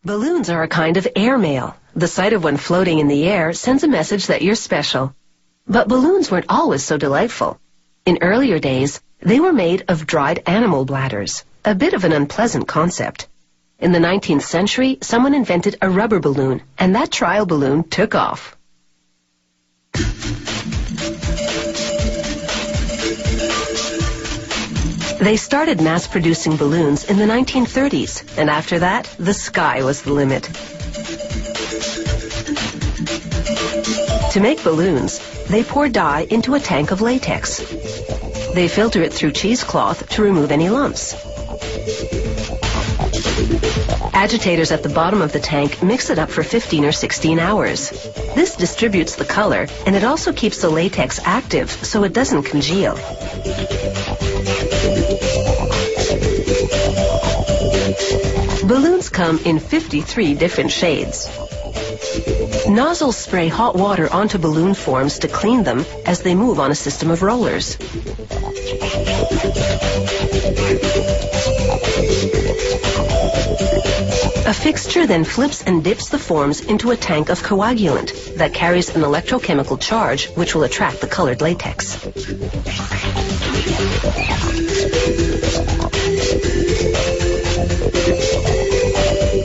Balloons are a kind of airmail. The sight of one floating in the air sends a message that you're special. But balloons weren't always so delightful. In earlier days, they were made of dried animal bladders, a bit of an unpleasant concept. In the 19th century, someone invented a rubber balloon, and that trial balloon took off. They started mass-producing balloons in the 1930s, and after that, the sky was the limit. To make balloons, they pour dye into a tank of latex. They filter it through cheesecloth to remove any lumps. Agitators at the bottom of the tank mix it up for 15 or 16 hours. This distributes the color, and it also keeps the latex active so it doesn't congeal. Balloons come in 53 different shades. Nozzles spray hot water onto balloon forms to clean them as they move on a system of rollers. A fixture then flips and dips the forms into a tank of coagulant that carries an electrochemical charge which will attract the colored latex.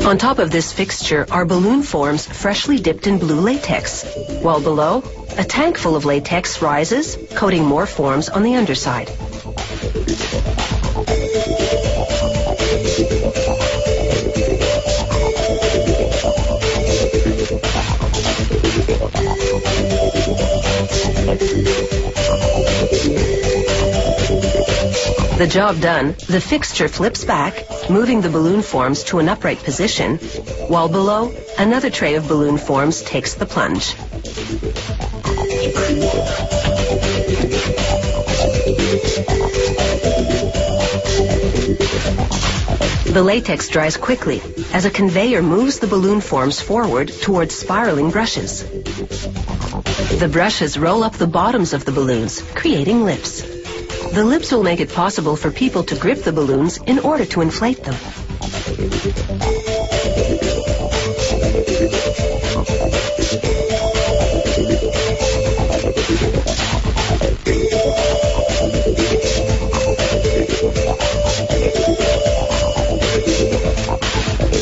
On top of this fixture are balloon forms freshly dipped in blue latex, while below, a tank full of latex rises, coating more forms on the underside. The job done, the fixture flips back, moving the balloon forms to an upright position, while below, another tray of balloon forms takes the plunge. The latex dries quickly as a conveyor moves the balloon forms forward towards spiraling brushes. The brushes roll up the bottoms of the balloons, creating lips. The lips will make it possible for people to grip the balloons in order to inflate them.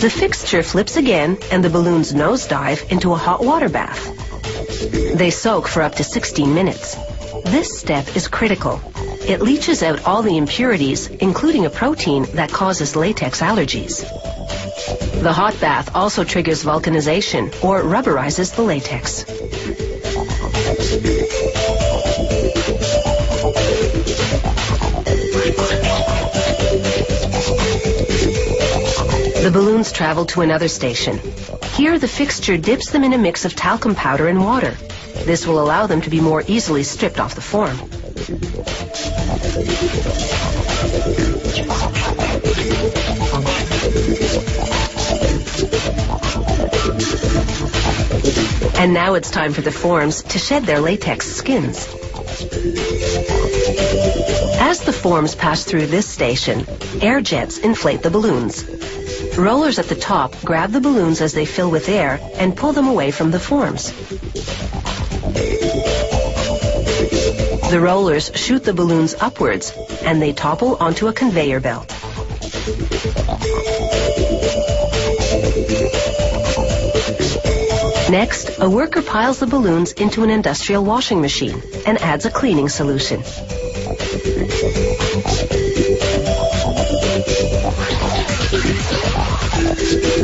The fixture flips again, and the balloons nosedive into a hot water bath. They soak for up to 16 minutes. This step is critical. It leaches out all the impurities, including a protein that causes latex allergies. The hot bath also triggers vulcanization, or rubberizes the latex. The balloons travel to another station. Here, the fixture dips them in a mix of talcum powder and water. This will allow them to be more easily stripped off the form. And now it's time for the forms to shed their latex skins. As the forms pass through this station, air jets inflate the balloons. Rollers at the top grab the balloons as they fill with air and pull them away from the forms. The rollers shoot the balloons upwards, and they topple onto a conveyor belt. Next, a worker piles the balloons into an industrial washing machine and adds a cleaning solution.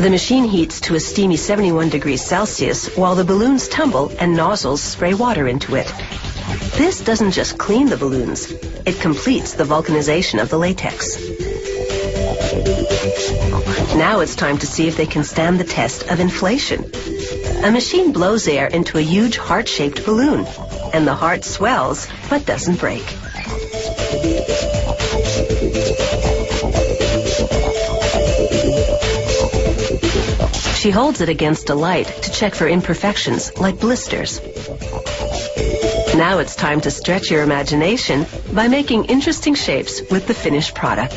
The machine heats to a steamy 71 degrees Celsius while the balloons tumble and nozzles spray water into it. This doesn't just clean the balloons, it completes the vulcanization of the latex. Now it's time to see if they can stand the test of inflation. A machine blows air into a huge heart-shaped balloon, and the heart swells but doesn't break. She holds it against a light to check for imperfections like blisters. Now it's time to stretch your imagination by making interesting shapes with the finished product.